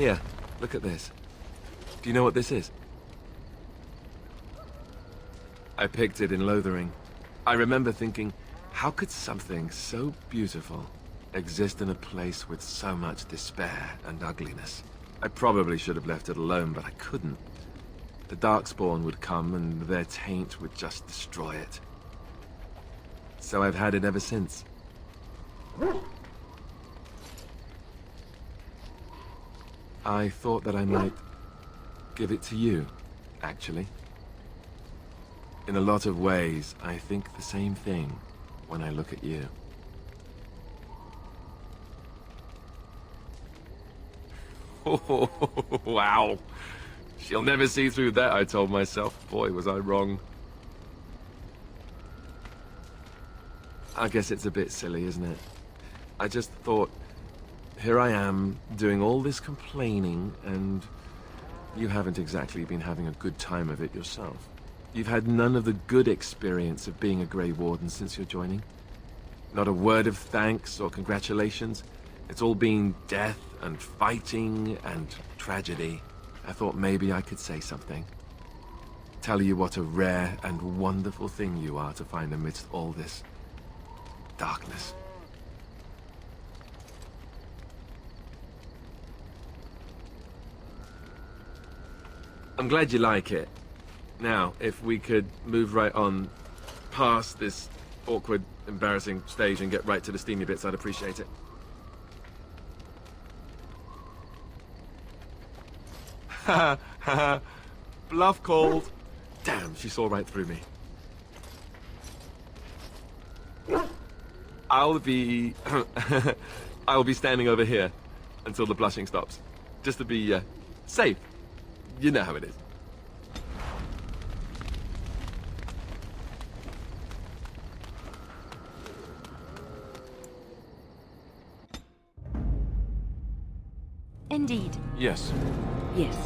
Here, look at this. Do you know what this is? I picked it in Lothering. I remember thinking, how could something so beautiful exist in a place with so much despair and ugliness? I probably should have left it alone, but I couldn't. The Darkspawn would come and their taint would just destroy it. So I've had it ever since. I thought that I might give it to you, actually. In a lot of ways, I think the same thing when I look at you. Oh, wow. She'll never see through that, I told myself. Boy, was I wrong. I guess it's a bit silly, isn't it? I just thought, here I am, doing all this complaining, and you haven't exactly been having a good time of it yourself. You've had none of the good experience of being a Grey Warden since your joining. Not a word of thanks or congratulations. It's all been death and fighting and tragedy. I thought maybe I could say something. Tell you what a rare and wonderful thing you are to find amidst all this darkness. I'm glad you like it. Now, if we could move right on past this awkward, embarrassing stage and get right to the steamy bits, I'd appreciate it. Ha ha. Bluff called. Damn, she saw right through me. I'll be standing over here until the blushing stops, just to be safe. You know how it is. Indeed. Yes. Yes.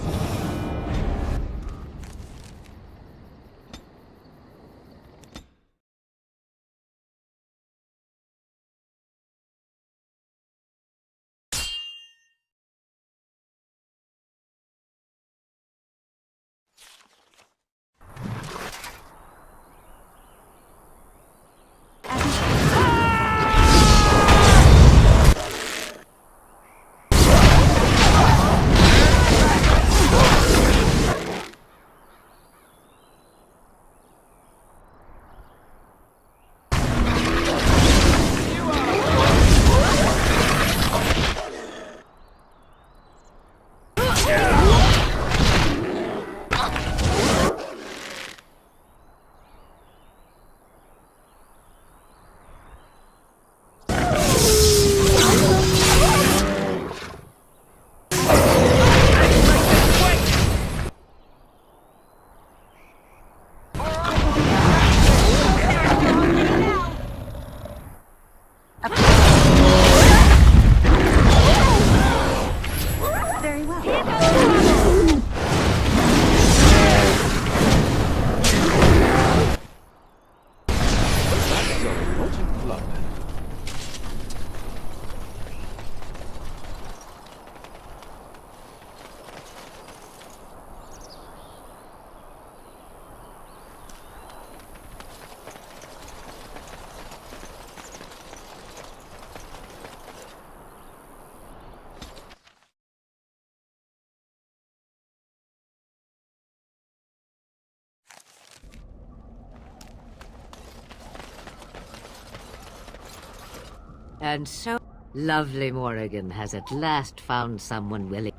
And so, lovely Morrigan has at last found someone willing.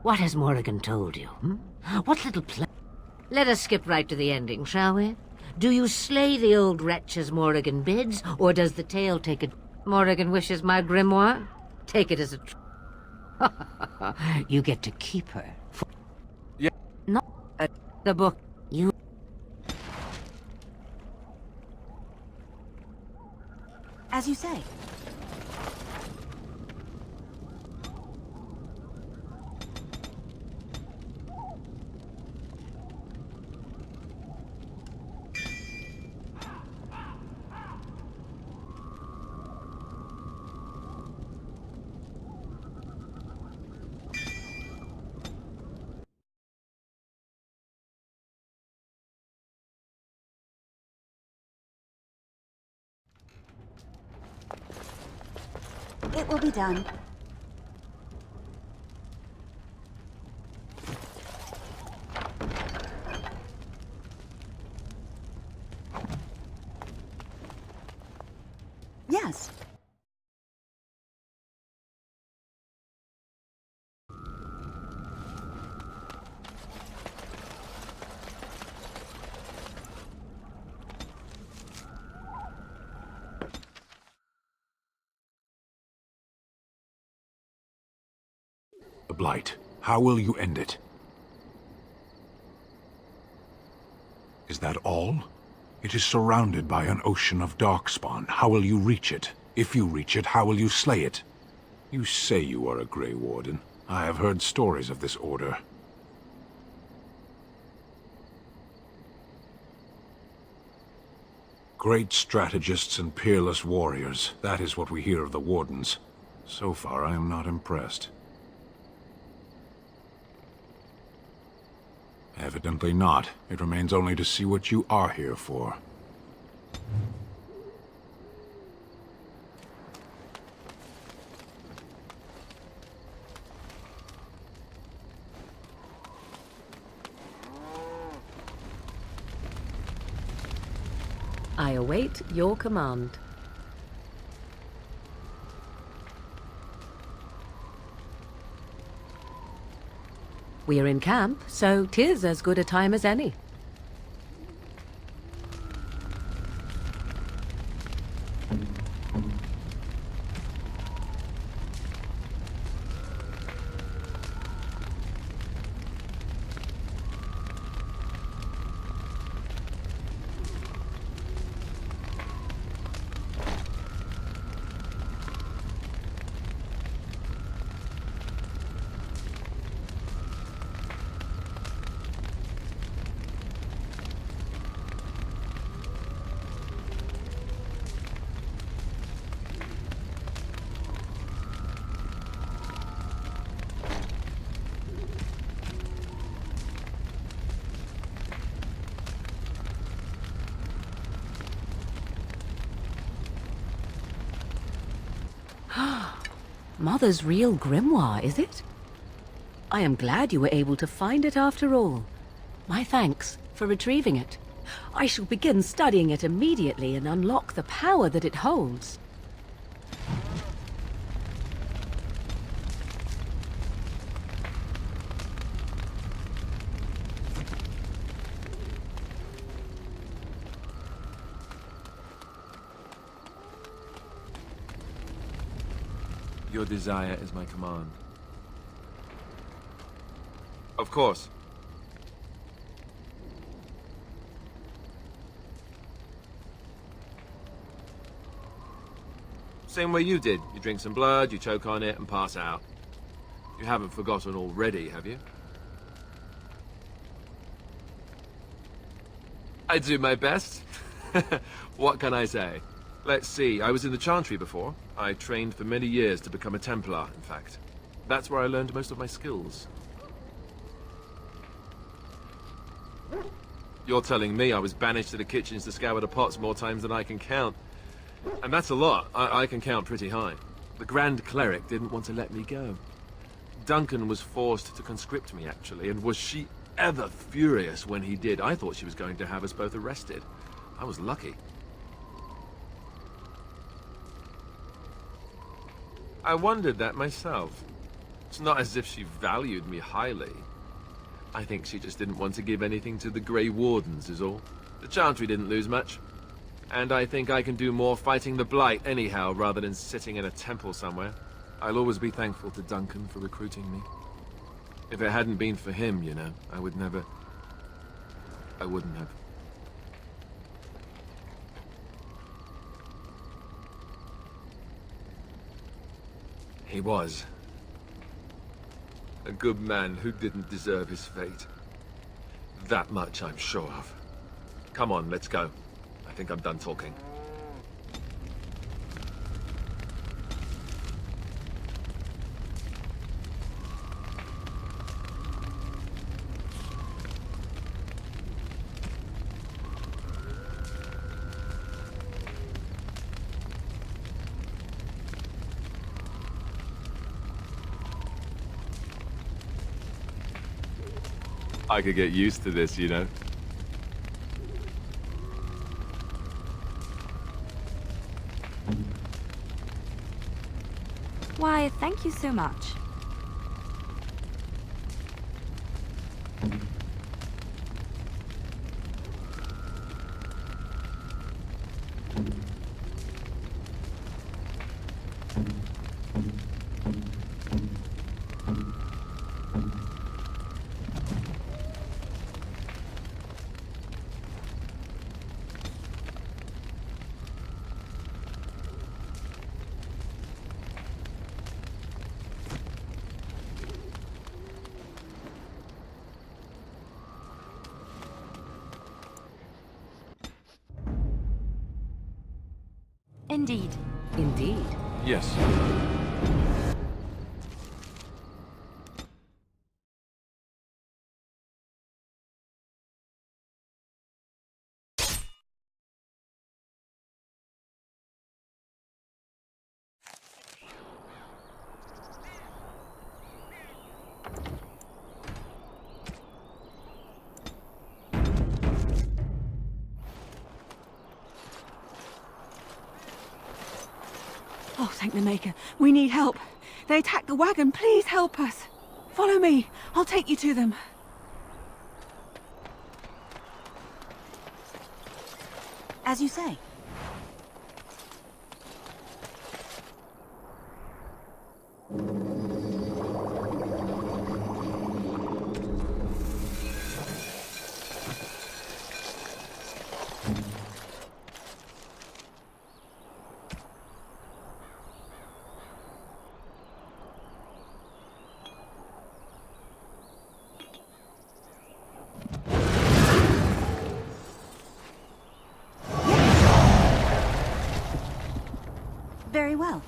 What has Morrigan told you? What little plan? Let us skip right to the ending, shall we? Do you slay the old wretch as Morrigan bids, or does the tale take it? Morrigan wishes my grimoire? Take it as a you get to keep her. Yeah. Not the book. You. As you say. It will be done. Yes. The Blight. How will you end it? Is that all? It is surrounded by an ocean of darkspawn. How will you reach it? If you reach it, how will you slay it? You say you are a Grey Warden. I have heard stories of this order. Great strategists and peerless warriors. That is what we hear of the Wardens. So far, I am not impressed. Evidently not. It remains only to see what you are here for. I await your command. We are in camp, so 'tis as good a time as any. Mother's real grimoire, is it? I am glad you were able to find it after all. My thanks for retrieving it. I shall begin studying it immediately and unlock the power that it holds. Your desire is my command. Of course. Same way you did. You drink some blood, you choke on it, and pass out. You haven't forgotten already, have you? I do my best. What can I say? Let's see, I was in the Chantry before. I trained for many years to become a Templar, in fact. That's where I learned most of my skills. You're telling me I was banished to the kitchens to scour the pots more times than I can count. And that's a lot. I can count pretty high. The Grand Cleric didn't want to let me go. Duncan was forced to conscript me, actually, and was she ever furious when he did. I thought she was going to have us both arrested. I was lucky. I wondered that myself. It's not as if she valued me highly. I think she just didn't want to give anything to the Grey Wardens, is all. The Chantry didn't lose much. And I think I can do more fighting the Blight anyhow, rather than sitting in a temple somewhere. I'll always be thankful to Duncan for recruiting me. If it hadn't been for him, you know, I wouldn't have. He was. A good man who didn't deserve his fate. That much I'm sure of. Come on, let's go. I think I'm done talking. I could get used to this, you know. Why, thank you so much. Indeed. Indeed. Yes. Oh, thank the Maker. We need help. They attacked the wagon. Please help us. Follow me. I'll take you to them. As you say. Very well.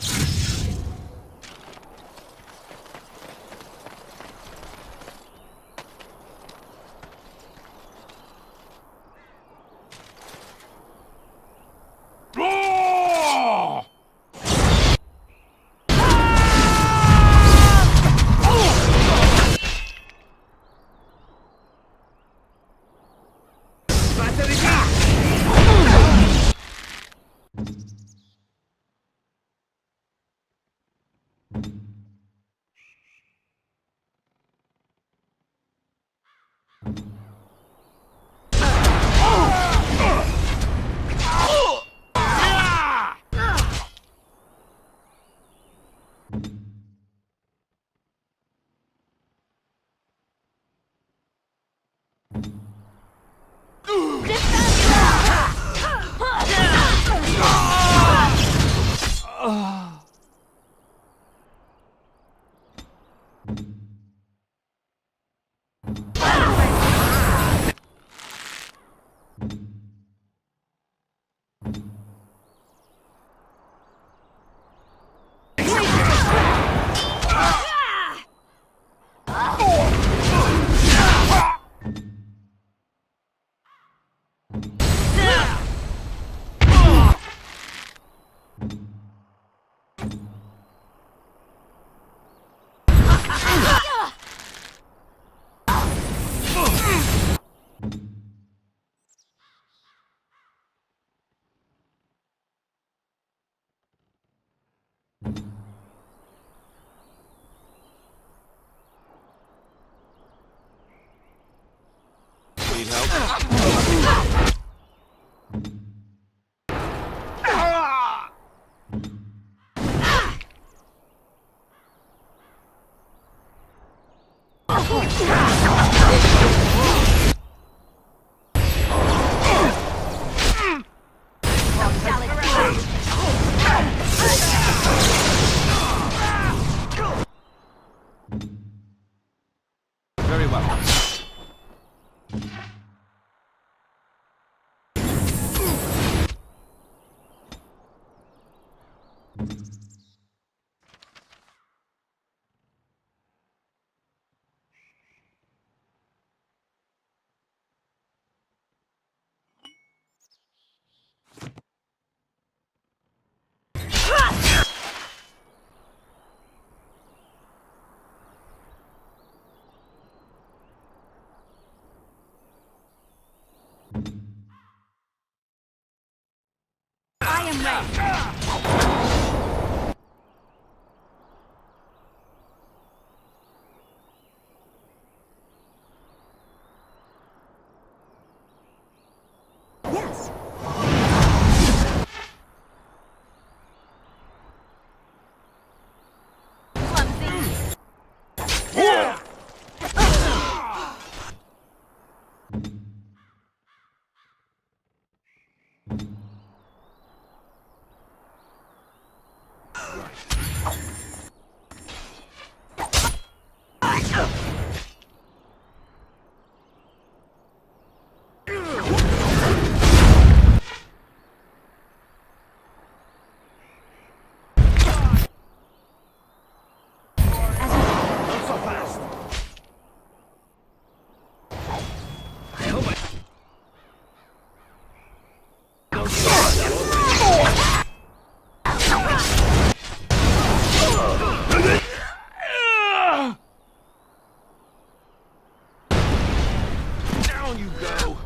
Need help? I am ready. Yes. Clumsy. Down you go!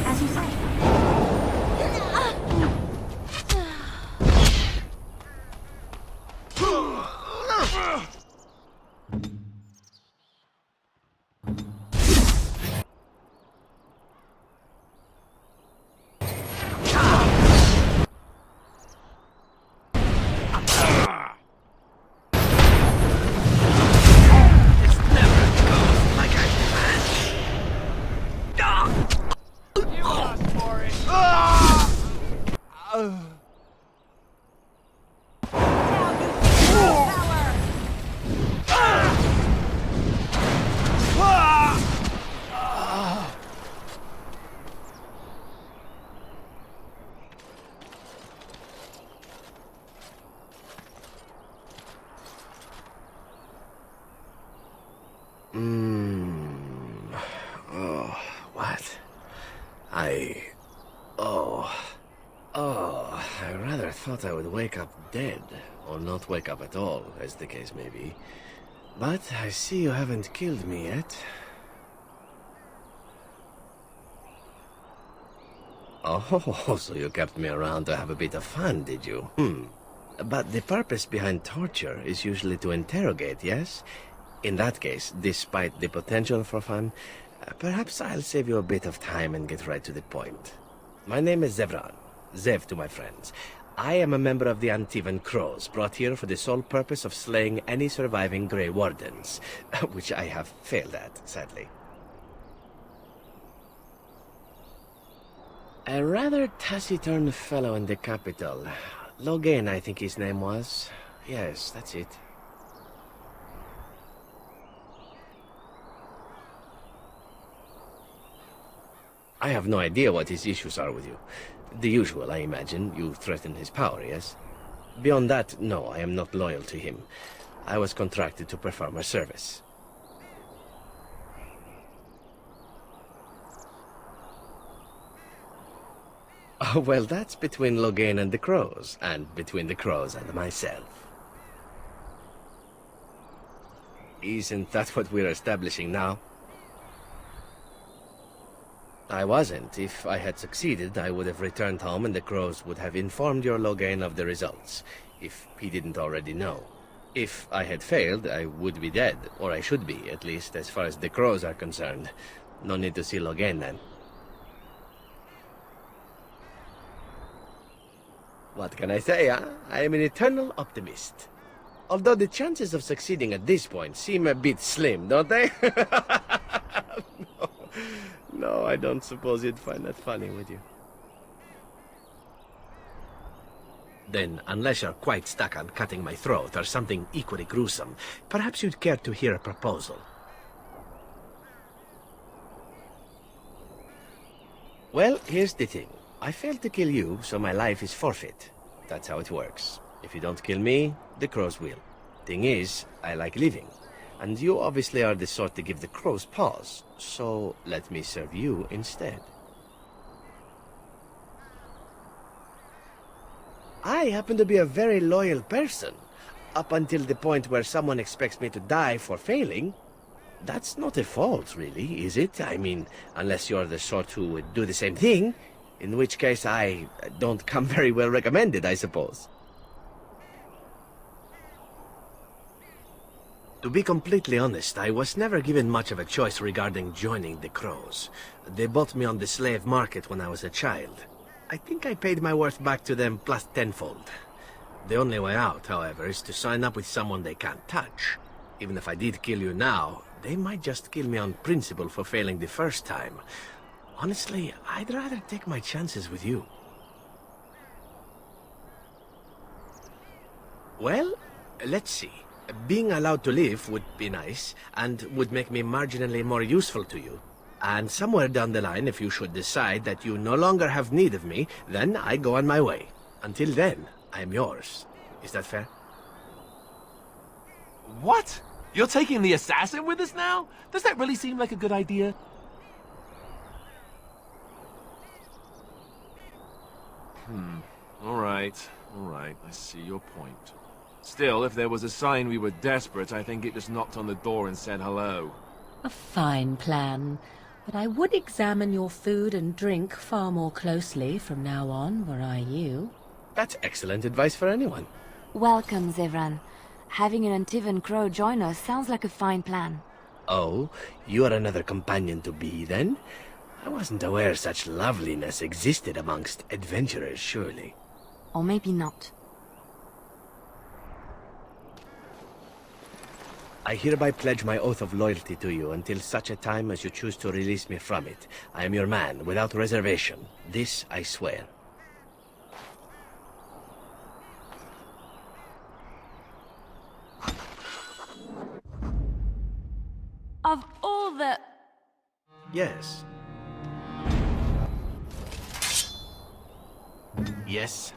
As you say. Oh, what? I rather thought I would wake up dead, or not wake up at all, as the case may be. But I see you haven't killed me yet. Oh, so you kept me around to have a bit of fun, did you? But the purpose behind torture is usually to interrogate, yes? In that case, despite the potential for fun, perhaps I'll save you a bit of time and get right to the point. My name is Zeveren. Zev to my friends. I am a member of the Antivan Crows, brought here for the sole purpose of slaying any surviving Grey Wardens, which I have failed at, sadly. A rather taciturn fellow in the capital. Logan, I think his name was. Yes, that's it. I have no idea what his issues are with you. The usual, I imagine. You threaten his power, yes? Beyond that, no, I am not loyal to him. I was contracted to perform a service. Oh, well, that's between Logan and the Crows, and between the Crows and myself. Isn't that what we're establishing now? I wasn't. If I had succeeded, I would have returned home and the Crows would have informed your Logan of the results, if he didn't already know. If I had failed, I would be dead, or I should be, at least as far as the Crows are concerned. No need to see Logan then. What can I say, huh? I am an eternal optimist. Although the chances of succeeding at this point seem a bit slim, don't they? No, I don't suppose you'd find that funny, would you? Then, unless you're quite stuck on cutting my throat or something equally gruesome, perhaps you'd care to hear a proposal. Well, here's the thing. I failed to kill you, so my life is forfeit. That's how it works. If you don't kill me, the Crows will. Thing is, I like living. And you obviously are the sort to give the Crows pause. So let me serve you instead. I happen to be a very loyal person. Up until the point where someone expects me to die for failing. That's not a fault, really, is it? I mean, unless you're the sort who would do the same thing, in which case I don't come very well recommended, I suppose. To be completely honest, I was never given much of a choice regarding joining the Crows. They bought me on the slave market when I was a child. I think I paid my worth back to them plus tenfold. The only way out, however, is to sign up with someone they can't touch. Even if I did kill you now, they might just kill me on principle for failing the first time. Honestly, I'd rather take my chances with you. Well, let's see. Being allowed to live would be nice, and would make me marginally more useful to you. And somewhere down the line, if you should decide that you no longer have need of me, then I go on my way. Until then, I am yours. Is that fair? What? You're taking the assassin with us now? Does that really seem like a good idea? All right. I see your point. Still, if there was a sign we were desperate, I think it just knocked on the door and said hello. A fine plan. But I would examine your food and drink far more closely from now on, were I you. That's excellent advice for anyone. Welcome, Zeveren. Having an Antivan Crow join us sounds like a fine plan. Oh, you are another companion to be, then? I wasn't aware such loveliness existed amongst adventurers, surely. Or maybe not. I hereby pledge my oath of loyalty to you until such a time as you choose to release me from it. I am your man, without reservation. This I swear. Of all the... Yes. Yes.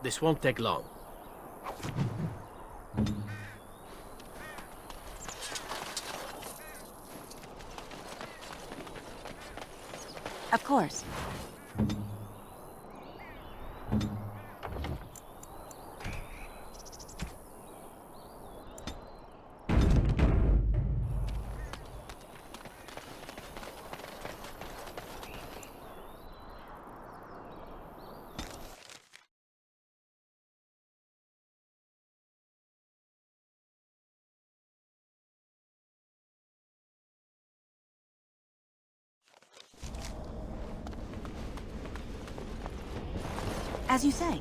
This won't take long. Of course. As you say.